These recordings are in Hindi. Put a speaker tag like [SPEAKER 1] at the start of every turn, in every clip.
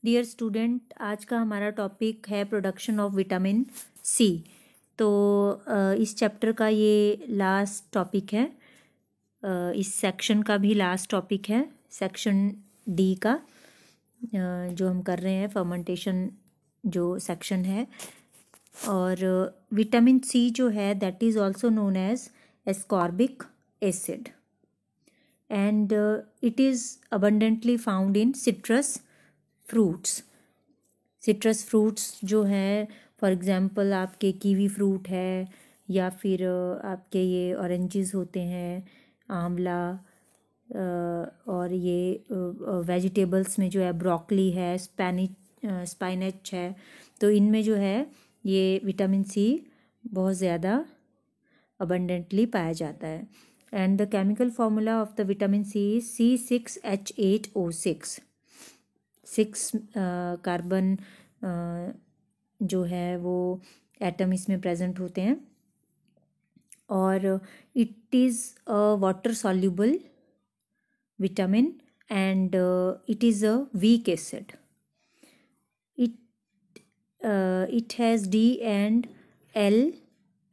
[SPEAKER 1] डियर स्टूडेंट, आज का हमारा टॉपिक है प्रोडक्शन ऑफ विटामिन सी। तो इस चैप्टर का ये लास्ट टॉपिक है, इस सेक्शन का भी लास्ट टॉपिक है, सेक्शन डी का जो हम कर रहे हैं, फर्मेंटेशन जो सेक्शन है। और विटामिन सी जो है that is also known as ascorbic acid and it is abundantly found in citrus fruits। Citrus fruits जो हैं, फॉर एग्जांपल आपके कीवी फ्रूट है, या फिर आपके ये ऑरेंजेस होते हैं, आंवला, और ये वेजिटेबल्स में जो है ब्रोकली है, स्पाइनच है। तो इनमें जो है ये विटामिन सी बहुत ज़्यादा abundantly पाया जाता है। And the chemical formula of the vitamin C is C6H8O6। 6 carbon जो है वो एटम इसमें प्रेजेंट होते हैं, और it is a water soluble vitamin and it is a weak acid. It has D and L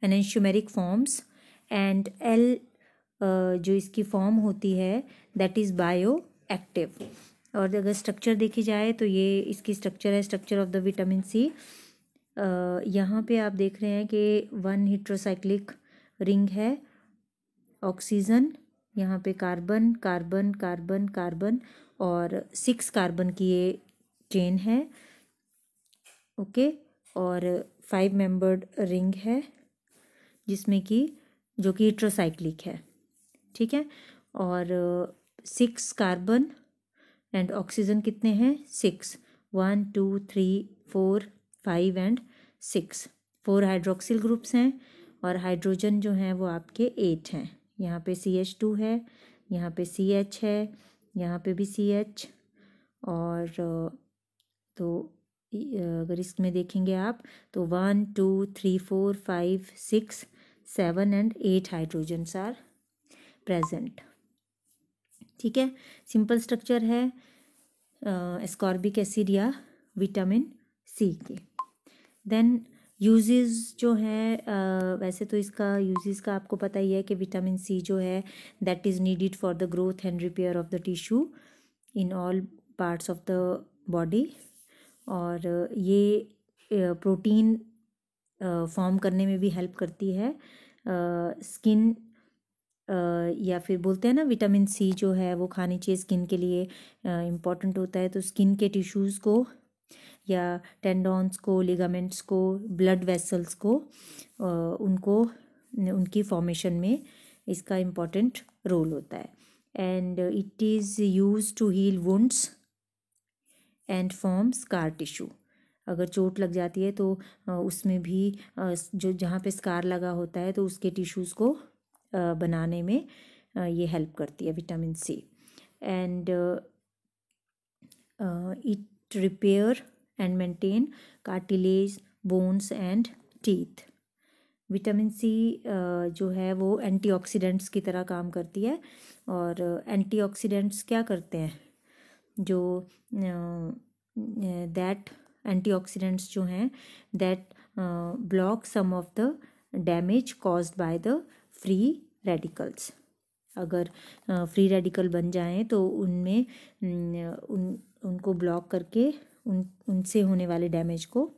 [SPEAKER 1] enantiomeric forms, and L जो इसकी फॉर्म होती है दैट इज़ बायो एक्टिव। और अगर स्ट्रक्चर देखी जाए तो ये इसकी स्ट्रक्चर है, structure of the vitamin C. यहाँ पे आप देख रहे हैं कि 1 हेट्रोसाइक्लिक रिंग है, ऑक्सीजन, यहाँ पे कार्बन कार्बन कार्बन कार्बन, और 6 कार्बन की ये चेन है, ओके। और 5 मेंबर्ड रिंग है जिसमें कि जो कि हेट्रोसाइक्लिक है, ठीक है। और 6 कार्बन एंड ऑक्सीजन कितने हैं? 6, 1 2 3 4 5 एंड 6। 4 हाइड्रोक्सिल ग्रुप्स हैं, और हाइड्रोजन जो हैं वो आपके 8 हैं। यहाँ पे CH2 है, यहाँ पे CH है, यहाँ पे भी CH। और तो अगर इसमें देखेंगे आप तो 1 2 3 4 5 6 7 एंड 8 हाइड्रोजन्स आर प्रेजेंट, ठीक है। सिंपल स्ट्रक्चर है एस्कॉर्बिक एसिड या विटामिन सी के। देन यूजेस जो है, वैसे तो इसका यूजेस का आपको पता ही है कि विटामिन सी जो है that is needed for the growth and repair of the tissue in all parts of the body. और ये प्रोटीन फॉर्म करने में भी हेल्प करती है। स्किन या फिर बोलते हैं ना, विटामिन सी जो है वो खानी चाहिए, स्किन के लिए इम्पॉर्टेंट होता है। तो स्किन के टिश्यूज़ को या टेंडॉन्स को, लिगामेंट्स को, ब्लड वेसल्स को, उनको उनकी फॉर्मेशन में इसका इम्पॉर्टेंट रोल होता है। And it is use to heal wounds and form scar tissue. अगर चोट लग जाती है तो उसमें भी जो जहाँ पे स्कार लगा होता है तो उसके टिश्यूज़ को बनाने में ये हेल्प करती है vitamin C. And it repair and maintain cartilage, bones and teeth. Vitamin C जो है वो एंटीऑक्सीडेंट्स की तरह काम करती है। और एंटीऑक्सीडेंट्स क्या करते हैं? जो दैट एंटीऑक्सीडेंट्स जो हैं that block some of the damage caused by the free radicals. अगर फ्री रेडिकल बन जाएं तो उनमें उनको ब्लॉक करके उनसे होने वाले डैमेज को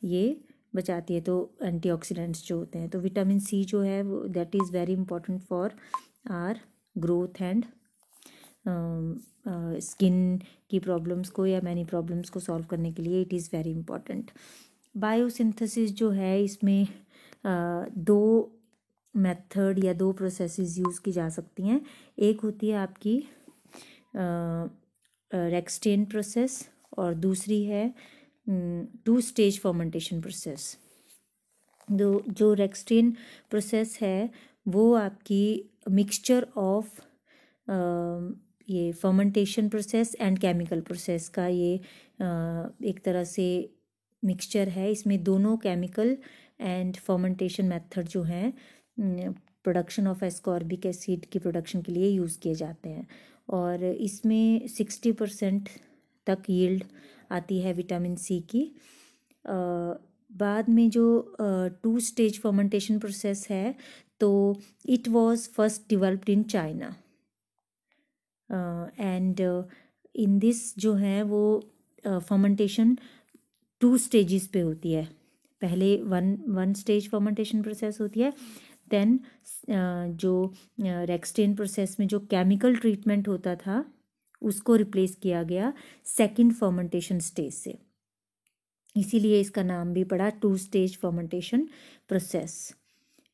[SPEAKER 1] ये बचाती है। तो एंटीऑक्सीडेंट्स जो होते हैं, तो विटामिन सी जो है वो that is very important for our growth and skin की प्रॉब्लम्स को या मैनी प्रॉब्लम्स को सॉल्व करने के लिए it is very important. Biosynthesis जो है, इसमें 2 मेथड या 2 प्रोसेसेस यूज़ की जा सकती हैं। एक होती है आपकी रेक्सटेन प्रोसेस, और दूसरी है 2 स्टेज फर्मेंटेशन प्रोसेस। जो रेक्सटेन प्रोसेस है वो आपकी मिक्सचर ऑफ ये fermentation process and chemical process का ये एक तरह से मिक्सचर है। इसमें दोनों केमिकल एंड फर्मेंटेशन मेथड जो हैं प्रोडक्शन ऑफ एस्कॉर्बिक एसिड की प्रोडक्शन के लिए यूज़ किए जाते हैं। और इसमें 60% तक यील्ड आती है विटामिन सी की। बाद में जो 2 स्टेज फर्मेंटेशन प्रोसेस है, तो it was first developed in China and in this जो है वो फर्मेंटेशन 2 स्टेजेस पे होती है। पहले वन स्टेज फर्मेंटेशन प्रोसेस होती है, देन जो रेक्सटेन प्रोसेस में जो केमिकल ट्रीटमेंट होता था उसको रिप्लेस किया गया सेकंड फर्मेंटेशन स्टेज से, इसीलिए इसका नाम भी पड़ा 2 स्टेज फर्मेंटेशन प्रोसेस।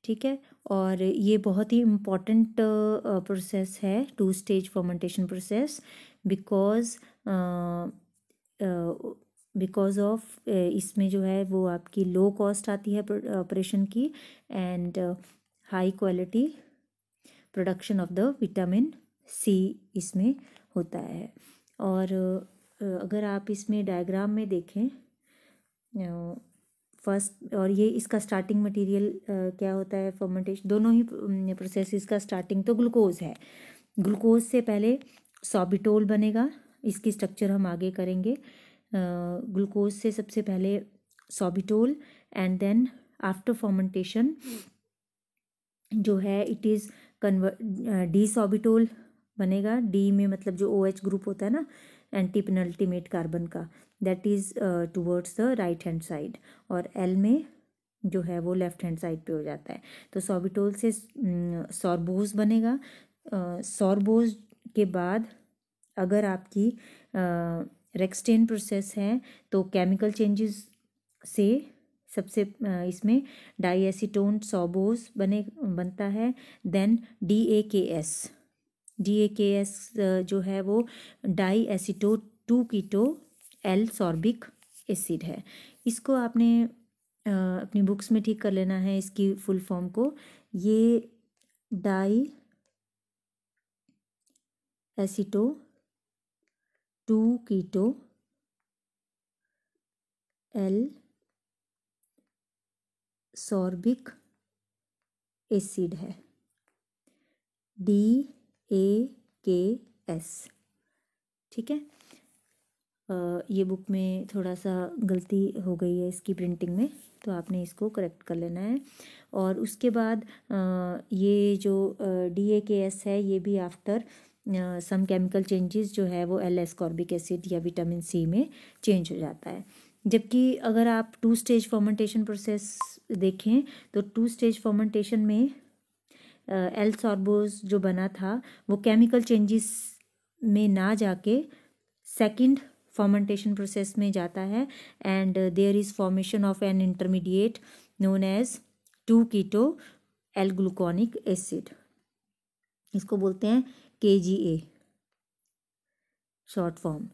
[SPEAKER 1] ठीक है, और ये बहुत ही इम्पॉर्टेंट प्रोसेस है 2 stage fermentation process, because of इसमें जो है वो आपकी लो कॉस्ट आती है ऑपरेशन की and high quality production of the vitamin C इसमें होता है। और अगर आप इसमें डायग्राम में देखें फर्स्ट, और ये इसका स्टार्टिंग मटेरियल क्या होता है फर्मेंटेशन, दोनों ही प्रोसेसेस का स्टार्टिंग तो ग्लूकोज है। ग्लूकोज से पहले सॉर्बिटोल बनेगा, इसकी स्ट्रक्चर हम आगे करेंगे। ग्लूकोज से सबसे पहले sorbitol and then after fermentation जो है इट इज़ डी सॉर्बिटोल बनेगा। डी में मतलब जो OH ग्रुप होता है ना एंटी पेनल्टीमेट कार्बन का, that is towards the right hand side, और एल में जो है वो लेफ्ट हैंड साइड पे हो जाता है। तो सॉर्बिटोल से सॉर्बोज बनेगा। सॉर्बोज के बाद अगर आपकी रेक्सटेन प्रोसेस है तो केमिकल चेंजेस से सबसे इसमें डाईएसीटोन सॉर्बोज बनता है। देन DAKS जो है वो die aceto 2 keto L sorbic acid है। इसको आपने अपनी बुक्स में ठीक कर लेना है इसकी फुल फॉर्म को। ये die aceto 2 keto L sorbic acid है, DAKS। ठीक है, ये बुक में थोड़ा सा गलती हो गई है इसकी प्रिंटिंग में, तो आपने इसको करेक्ट कर लेना है। और उसके बाद ये जो DAKS है ये भी आफ्टर सम केमिकल चेंजेस जो है वो एल एस्कॉर्बिक एसिड या विटामिन सी में चेंज हो जाता है। जबकि अगर आप 2 स्टेज फर्मेंटेशन प्रोसेस देखें तो 2 स्टेज फर्मेंटेशन में एल सॉर्बोज जो बना था वो केमिकल चेंजेस में ना जाके सेकंड फर्मेंटेशन प्रोसेस में जाता है and there is formation of an intermediate known as 2 keto L gluconic acid. इसको बोलते हैं KGA short form,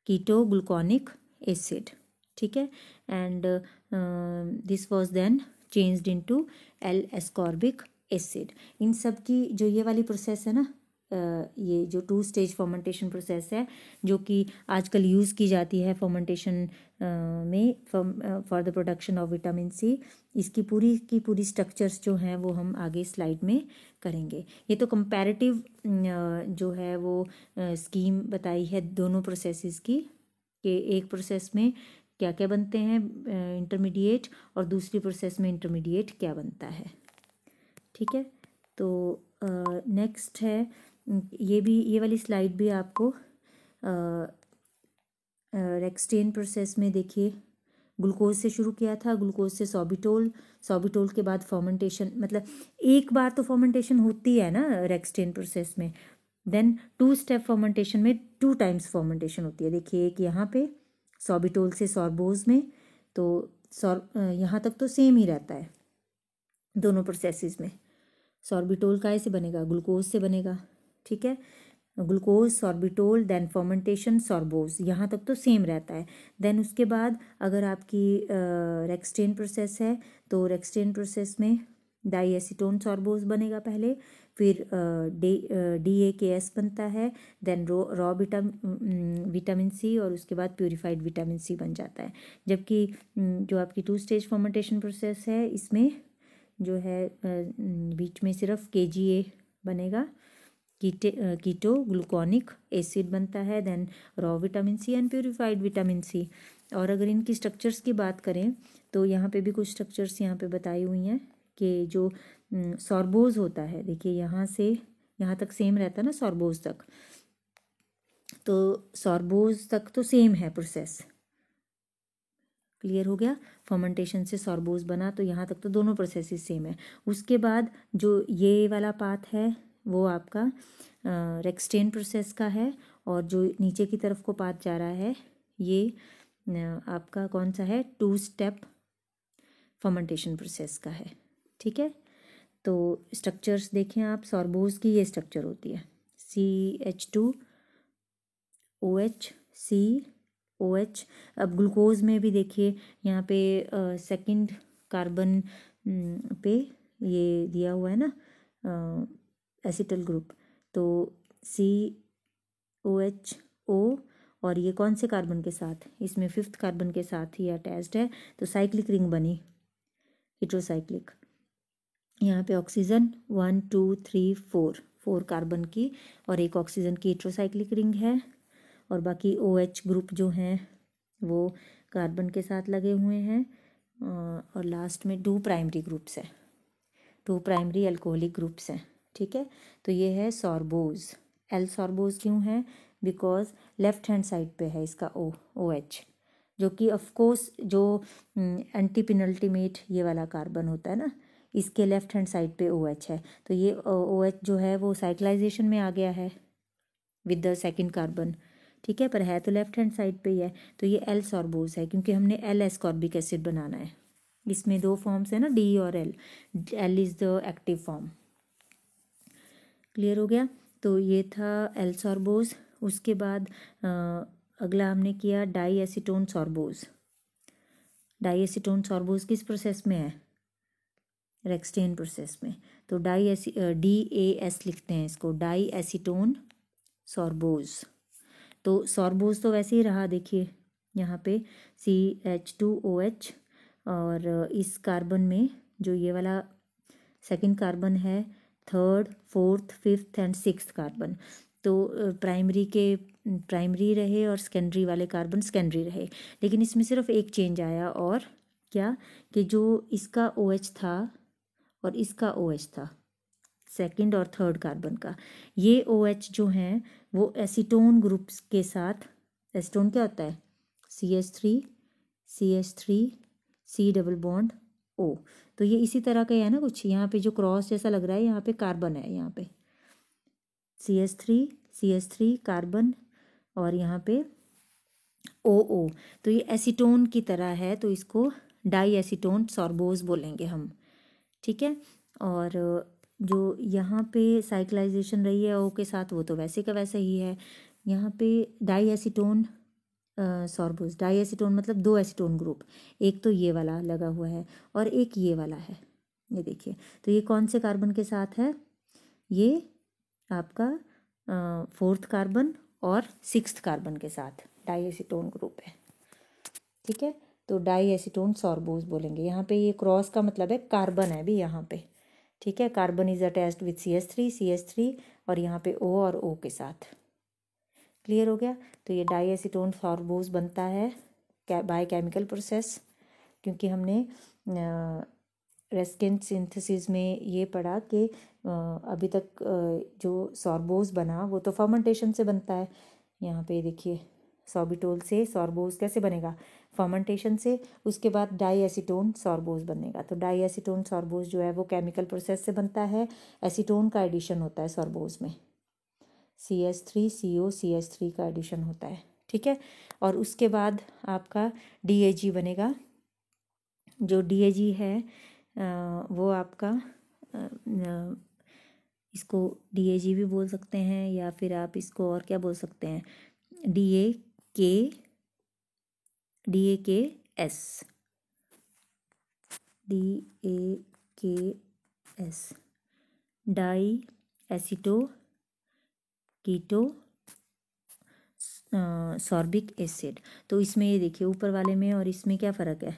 [SPEAKER 1] keto gluconic acid. ठीक है, and this was then changed into L ascorbic acid. इन सब की जो ये वाली प्रोसेस है ना, ये जो 2 स्टेज फर्मेंटेशन प्रोसेस है जो कि आजकल यूज़ की जाती है फर्मेंटेशन में for the production of vitamin C, इसकी पूरी की पूरी स्ट्रक्चर्स जो हैं वो हम आगे स्लाइड में करेंगे। ये तो कंपैरेटिव जो है वो स्कीम बताई है दोनों प्रोसेसेस की, कि एक प्रोसेस में क्या क्या बनते हैं इंटरमीडिएट और दूसरी प्रोसेस में इंटरमीडिएट क्या बनता है। ठीक है, तो नेक्स्ट है ये वाली स्लाइड भी आपको रेक्सटेन प्रोसेस में देखिए ग्लूकोज से शुरू किया था, ग्लूकोज से सॉर्बिटोल के बाद फर्मेंटेशन, मतलब एक बार तो फर्मेंटेशन होती है ना रेक्सटेन प्रोसेस में, देन 2 स्टेप फर्मेंटेशन में 2 टाइम्स फर्मेंटेशन होती है। देखिए एक यहाँ पे सॉर्बिटोल से सॉर्बोज में, तो यहाँ तक तो सेम ही रहता है दोनों प्रोसेसेस में। सॉर्बिटोल काय से बनेगा, ग्लूकोज से बनेगा। ठीक है, ग्लूकोज सॉर्बिटोल देन फर्मेंटेशन सॉर्बोज, यहाँ तक तो सेम रहता है। देन उसके बाद अगर आपकी रेक्सटेन प्रोसेस है तो रेक्सटेन प्रोसेस में डाईएसीटोन सॉर्बोज बनेगा पहले, फिर DAKS बनता है, देन रॉ विटामिन सी, और उसके बाद प्यूरिफाइड विटामिन सी बन जाता है। जबकि जो आपकी 2 स्टेज फर्मेंटेशन प्रोसेस है इसमें जो है बीच में सिर्फ KGA बनेगा, कीटो ग्लूकोनिक एसिड बनता है, then raw vitamin C and purified vitamin C. और अगर इनकी स्ट्रक्चर्स की बात करें तो यहाँ पे भी कुछ स्ट्रक्चर्स यहाँ पे बताई हुई हैं कि जो सॉर्बोज होता है, देखिए यहाँ से यहाँ तक सेम रहता है ना सॉर्बोज तक, तो सॉर्बोज तक तो सेम है प्रोसेस। क्लियर हो गया, फर्मेंटेशन से सॉर्बोज बना तो यहाँ तक तो दोनों प्रोसेसेस सेम है। उसके बाद जो ये वाला पाथ है वो आपका रेक्सटेन प्रोसेस का है, और जो नीचे की तरफ को पाथ जा रहा है ये आपका कौन सा है, 2 स्टेप फर्मेंटेशन प्रोसेस का है। ठीक है, तो स्ट्रक्चर्स देखें आप, सॉर्बोज की ये स्ट्रक्चर होती है CH2OH COH। अब ग्लूकोज में भी देखिए यहाँ पे सेकंड कार्बन पे ये दिया हुआ है ना एसिटल ग्रुप, तो COHO, और ये कौन से कार्बन के साथ, इसमें 5th कार्बन के साथ ही अटैच्ड है, तो साइक्लिक रिंग बनी हेट्रोसाइक्लिक। यहाँ पे ऑक्सीजन 1 2 3 4 कार्बन की और एक ऑक्सीजन की हेट्रोसाइक्लिक रिंग है, और बाकी OH ग्रुप जो हैं वो कार्बन के साथ लगे हुए हैं, और लास्ट में 2 प्राइमरी ग्रुप्स हैं, 2 प्राइमरी अल्कोहलिक ग्रुप्स हैं। ठीक है, तो ये है सॉर्बोज। एल सॉर्बोज क्यों है, बिकॉज लेफ्ट हैंड साइड पे है इसका OH, जो कि ऑफ कोर्स जो एंटी पेनल्टीमेट ये वाला कार्बन होता है ना, इसके लेफ्ट हैंड साइड पे OH है, तो ये OH जो है वो साइक्लाइजेशन में आ गया है विद द सेकंड कार्बन। ठीक है, पर है तो लेफ्ट हैंड साइड पे ही है, तो ये एल सॉर्बोज है क्योंकि हमने एल एस्कॉर्बिक एसिड बनाना है। इसमें 2 फॉर्म्स है ना, D और L। L is the active form. Clear हो गया, तो ये था एल सॉर्बोज। उसके बाद अगला हमने किया डाई एसीटोन सॉर्बोज। डाई एसीटोन सॉर्बोज किस प्रोसेस में है, रेक्सटेन प्रोसेस में, तो DAS लिखते हैं इसको, डाई एसीटोन सॉर्बोज। तो सॉर्बोज तो वैसे ही रहा, देखिए यहाँ पे CH2OH, और इस कार्बन में जो ये वाला सेकंड कार्बन है, 3rd 4th 5th and 6th carbon, तो प्राइमरी रहे और सेकेंडरी वाले कार्बन सेकेंडरी रहे, लेकिन इसमें सिर्फ एक चेंज आया, और क्या, कि जो इसका OH था और इसका OH था सेकंड और थर्ड कार्बन का, ये OH जो हैं वो एसीटोन ग्रुप्स के साथ, एसीटोन क्या होता है, CH3 C double bond O, तो ये इसी तरह का है ना कुछ, यहाँ पे जो क्रॉस जैसा लग रहा है यहाँ पे कार्बन है, यहाँ पे CH3 कार्बन और यहाँ पे OO, तो ये एसीटोन की तरह है, तो इसको डाई एसीटोन सॉर्बोज बोलेंगे हम। ठीक है, और जो यहाँ पे साइक्लाइजेशन रही है O के साथ वो तो वैसे का वैसा ही है। यहाँ पे डाई एसीटोन सॉर्बोज, डाई एसीटोन मतलब 2 एसीटोन ग्रुप, एक तो ये वाला लगा हुआ है और एक ये वाला है, ये देखिए, तो ये कौन से कार्बन के साथ है, ये आपका 4th कार्बन और 6th कार्बन के साथ डाई एसीटोन ग्रुप है। ठीक है, तो डाई एसीटोन सॉर्बोज बोलेंगे। यहाँ पे ये क्रॉस का मतलब है कार्बन है भी यहाँ पे। ठीक है, carbon is attached with CH3 और यहाँ पे O और O के साथ। क्लियर हो गया, तो ये डाई एसीटोन सॉर्बोज बनता है बाय केमिकल प्रोसेस, क्योंकि हमने रेस्केंट सिंथेसिस में ये पढ़ा कि अभी तक जो सॉर्बोज बना वो तो फर्मेंटेशन से बनता है। यहाँ पे देखिए सॉर्बिटोल से सॉर्बोज कैसे बनेगा, फर्मेंटेशन से, उसके बाद डाई एसीटोन सॉर्बोज बनेगा। तो डाई एसीटोन सॉर्बोज जो है वो केमिकल प्रोसेस से बनता है, एसीटोन का एडिशन होता है सॉर्बोज में, CH3CO CH3 का एडिशन होता है। ठीक है, और उसके बाद आपका DAG बनेगा। जो DAG है वो आपका इसको DAG भी बोल सकते हैं, या फिर आप इसको और क्या बोल सकते हैं, DAKS डाई एसीटो कीटो सॉर्बिक एसिड। तो इसमें ये देखिए ऊपर वाले में और इसमें क्या फ़र्क है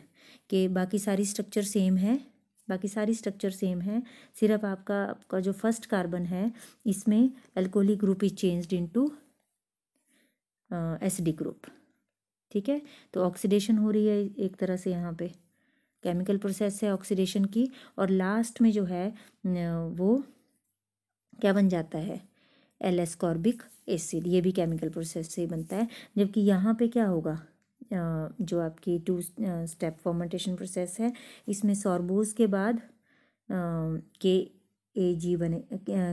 [SPEAKER 1] कि बाकी सारी स्ट्रक्चर सेम है, बाकी सारी स्ट्रक्चर सेम है, सिर्फ आपका जो फर्स्ट कार्बन है इसमें alcoholic group is changed into acidic group. ठीक है, तो ऑक्सीडेशन हो रही है एक तरह से, यहाँ पे केमिकल प्रोसेस है ऑक्सीडेशन की, और लास्ट में जो है वो क्या बन जाता है, एल एस्कॉर्बिक एसिड, ये भी केमिकल प्रोसेस से ही बनता है। जबकि यहाँ पे क्या होगा, जो आपकी 2 स्टेप फर्मेंटेशन प्रोसेस है, इसमें सॉर्बोज के बाद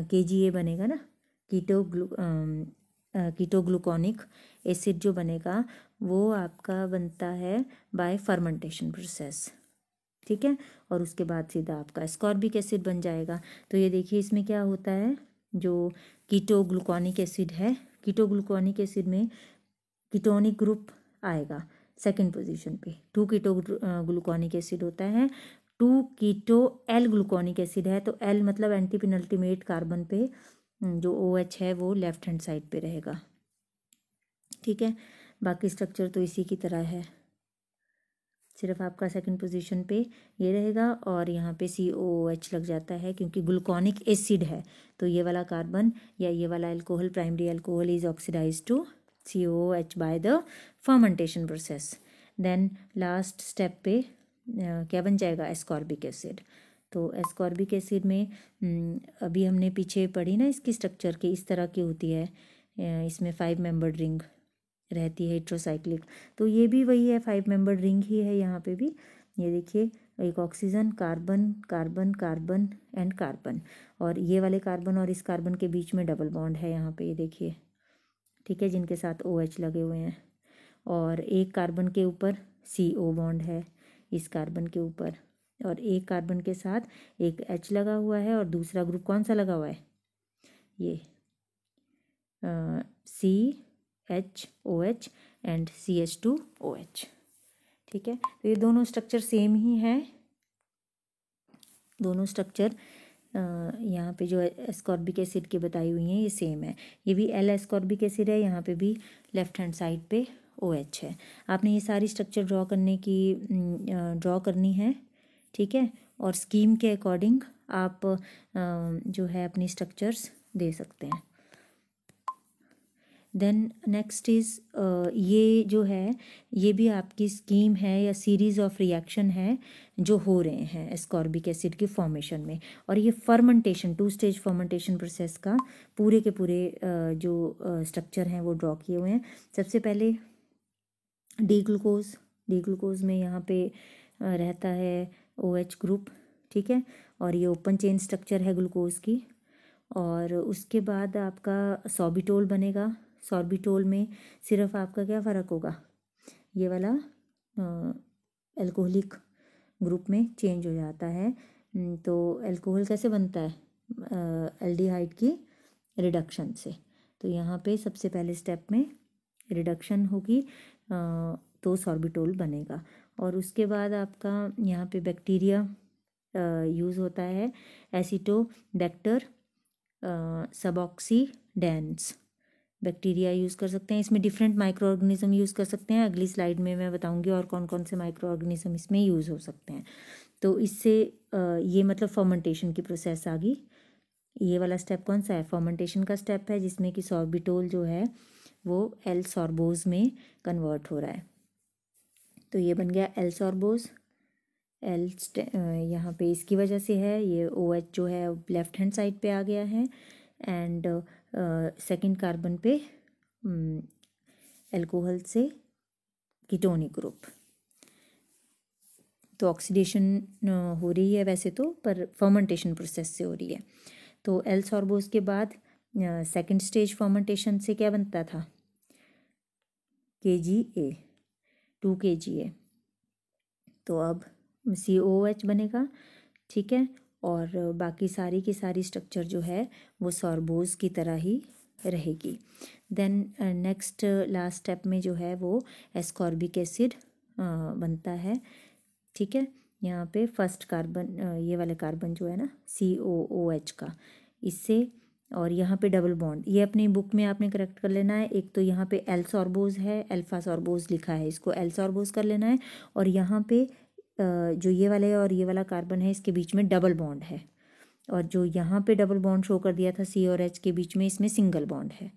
[SPEAKER 1] KGA बनेगा ना, कीटोग्लूकोनिक एसिड जो बनेगा वो आपका बनता है बाय फर्मेंटेशन प्रोसेस। ठीक है, और उसके बाद सीधा आपका एस्कॉर्बिक एसिड बन जाएगा। तो ये देखिए इसमें क्या होता है, जो कीटोग्लूकोनिक एसिड है, कीटोग्लूकोनिक एसिड में कीटोनिक ग्रुप आएगा सेकंड पोजीशन पे, 2 कीटो ग्लूकोनिक एसिड होता है, 2 कीटो एल ग्लूकोनिक एसिड है, तो एल मतलब एंटी पेनल्टीमेट कार्बन पे जो OH है वो लेफ्ट हैंड साइड पे रहेगा। ठीक है, बाकी स्ट्रक्चर तो इसी की तरह है, सिर्फ आपका सेकंड पोजीशन पे ये रहेगा, और यहाँ पे COOH लग जाता है क्योंकि ग्लूकोनिक एसिड है, तो ये वाला कार्बन या ये वाला alcohol, primary alcohol is oxidise to COOH by the fermentation process. Then last step पे क्या बन जाएगा, एस्कॉर्बिक एसिड। तो एस्कॉर्बिक एसिड में अभी हमने पीछे पढ़ी ना इसकी स्ट्रक्चर की, इस तरह की होती है, इसमें 5 मेंबर्ड रिंग रहती है हेट्रोसाइक्लिक, तो ये भी वही है, 5 मेंबर्ड रिंग ही है यहाँ पे भी। ये देखिए, एक oxygen, carbon carbon carbon and carbon, और ये वाले कार्बन और इस कार्बन के बीच में डबल बॉन्ड है यहाँ पे, ये देखिए। ठीक है, जिनके साथ OH लगे हुए हैं, और एक कार्बन के ऊपर CO बॉन्ड है इस कार्बन के ऊपर, और एक कार्बन के साथ एक H लगा हुआ है, और दूसरा ग्रुप कौन सा लगा हुआ है, ये CHOH एंड CH2OH। ठीक है, तो ये दोनों स्ट्रक्चर सेम ही है, दोनों स्ट्रक्चर यहाँ पे जो एस्कॉर्बिक एसिड की बताई हुई हैं ये सेम है, ये भी L एस्कॉर्बिक एसिड है, यहाँ पे भी लेफ्ट हैंड साइड पे OH है। आपने ये सारी स्ट्रक्चर ड्रॉ करनी है। ठीक है, और स्कीम के अकॉर्डिंग आप जो है अपनी स्ट्रक्चर्स दे सकते हैं। देन नेक्स्ट इज़ ये जो है ये भी आपकी स्कीम है या सीरीज़ ऑफ रिएक्शन है जो हो रहे हैं एस्कॉर्बिक एसिड की फॉर्मेशन में, और ये फर्मेंटेशन 2 स्टेज फर्मेंटेशन प्रोसेस का पूरे के पूरे जो स्ट्रक्चर हैं वो ड्रॉ किए हुए हैं। सबसे पहले डी ग्लूकोज में यहाँ पे रहता है OH ग्रुप। ठीक है, और ये ओपन चेन स्ट्रक्चर है ग्लूकोज की, और उसके बाद आपका सॉर्बिटोल बनेगा। सॉर्बिटोल में सिर्फ आपका क्या फ़र्क होगा, ये वाला अल्कोहलिक ग्रुप में चेंज हो जाता है। तो अल्कोहल कैसे बनता है, एल्डिहाइड की रिडक्शन से। तो यहाँ पे सबसे पहले स्टेप में रिडक्शन होगी तो सॉर्बिटोल बनेगा, और उसके बाद आपका यहाँ पे बैक्टीरिया यूज़ होता है, एसिटोबैक्टर सबऑक्सीडेंस बैक्टीरिया यूज़ कर सकते हैं। इसमें डिफरेंट माइक्रो ऑर्गेनिज्म यूज़ कर सकते हैं, अगली स्लाइड में मैं बताऊंगी और कौन कौन से माइक्रो ऑर्गेनिज्म इसमें यूज़ हो सकते हैं। तो इससे ये मतलब फर्मेंटेशन की प्रोसेस आ गई। ये वाला स्टेप कौन सा है, फर्मेंटेशन का स्टेप है, जिसमें कि सॉर्बिटोल जो है वो एल सॉर्बोज में कन्वर्ट हो रहा है। तो ये बन गया एल सॉर्बोज। एल यहाँ पे इसकी वजह से है, ये OH जो है लेफ्ट हैंड साइड पे आ गया है, एंड सेकंड कार्बन पे अल्कोहल से कीटोनिक ग्रुप। तो ऑक्सीडेशन हो रही है वैसे तो, पर फर्मेंटेशन प्रोसेस से हो रही है। तो एल सॉर्बोज के बाद सेकंड स्टेज फर्मेंटेशन से क्या बनता था, KGA 2 KGA, तो अब COOH बनेगा। ठीक है, और बाकी सारी की सारी स्ट्रक्चर जो है वो सॉर्बोज की तरह ही रहेगी। देन नेक्स्ट लास्ट स्टेप में जो है वो एस्कॉर्बिक एसिड बनता है। ठीक है, यहाँ पे फर्स्ट कार्बन ये वाले कार्बन जो है ना COOH का, इससे, और यहाँ पे डबल बॉन्ड, ये अपनी बुक में आपने करेक्ट कर लेना है। एक तो यहाँ पे एल सॉर्बोज है, अल्फा सॉर्बोज लिखा है, इसको एल सॉर्बोज कर लेना है, और यहाँ पे जो ये वाले और ये वाला कार्बन है इसके बीच में डबल बॉन्ड है, और जो यहाँ पे डबल बॉन्ड शो कर दिया था C और H के बीच में, इसमें सिंगल बॉन्ड है।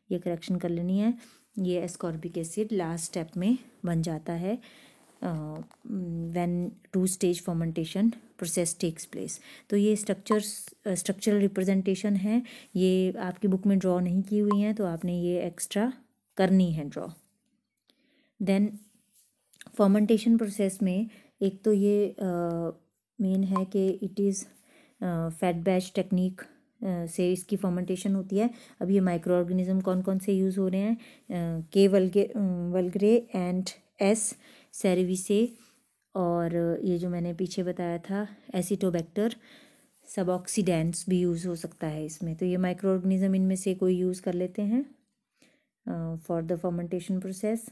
[SPEAKER 1] ये करेक्शन कर लेनी है। ये एस्कॉर्बिक एसिड लास्ट स्टेप में बन जाता है when 2-stage fermentation process takes place. तो ये स्ट्रक्चरल रिप्रेजेंटेशन है, ये आपकी बुक में ड्रॉ नहीं की हुई हैं, तो आपने ये एक्स्ट्रा करनी है ड्रॉ। देन फर्मेंटेशन प्रोसेस में एक तो ये मेन है कि it is fat batch technique से इसकी फर्मेंटेशन होती है। अब ये माइक्रो ऑर्गेनिज्म कौन कौन से यूज़ हो रहे हैं, के वल्गरे एंड एस सेरेविसे, और ये जो मैंने पीछे बताया था एसिटोबैक्टर सबऑक्सीडेंट्स भी यूज़ हो सकता है इसमें। तो ये माइक्रो ऑर्गेनिज्म इनमें से कोई यूज़ कर लेते हैं फॉर द फर्मेंटेशन प्रोसेस।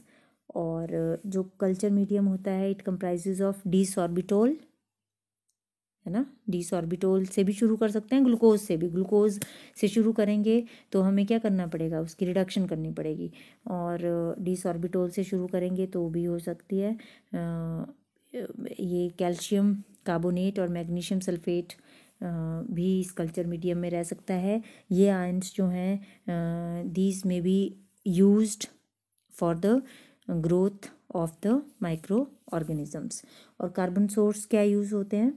[SPEAKER 1] और जो कल्चर मीडियम होता है इट कंप्राइजेज ऑफ डी-सॉर्बिटोल, है ना। डी-सॉर्बिटोल से भी शुरू कर सकते हैं, ग्लूकोज से भी। ग्लूकोज से शुरू करेंगे तो हमें क्या करना पड़ेगा, उसकी रिडक्शन करनी पड़ेगी, और डी-सॉर्बिटोल से शुरू करेंगे तो भी हो सकती है। ये कैल्शियम कार्बोनेट और मैग्नीशियम सल्फेट भी इस कल्चर मीडियम में रह सकता है। ये आयंस जो हैं दीज में be used for the growth of the micro organisms. और कार्बन सोर्स क्या यूज़ होते हैं,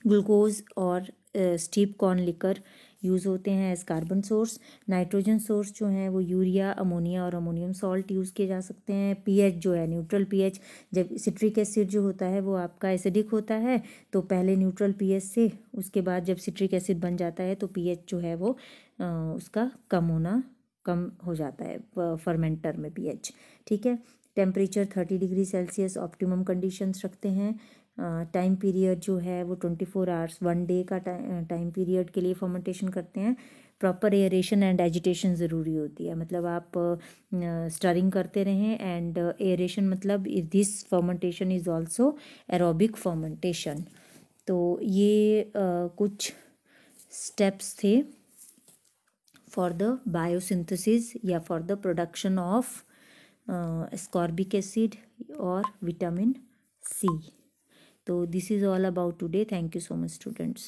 [SPEAKER 1] ग्लूकोज और स्टीप कॉर्न लिकर यूज़ होते हैं as carbon source. Nitrogen source जो हैं वो यूरिया, अमोनिया और अमोनियम सॉल्ट यूज़ किए जा सकते हैं। पीएच जो है न्यूट्रल पीएच, जब सिट्रिक एसिड जो होता है वो आपका एसिडिक होता है तो पहले न्यूट्रल पीएच से, उसके बाद जब सिट्रिक एसिड बन जाता है तो पीएच जो है वो उसका कम हो जाता है फर्मेंटर में पीएच, ठीक है। Temperature 30 degree Celsius optimum conditions रखते हैं। टाइम पीरियड जो है वो 24 आवर्स 1 डे का टाइम पीरियड के लिए फर्मेंटेशन करते हैं। प्रॉपर एयरेशन एंड एजिटेशन ज़रूरी होती है, मतलब आप स्टरिंग करते रहें, एंड एयरेशन मतलब this fermentation is also aerobic fermentation. तो ये कुछ स्टेप्स थे फॉर द बायोसिंथेसिस या for the production of ascorbic acid or vitamin C. So this is all about today. Thank you so much, students.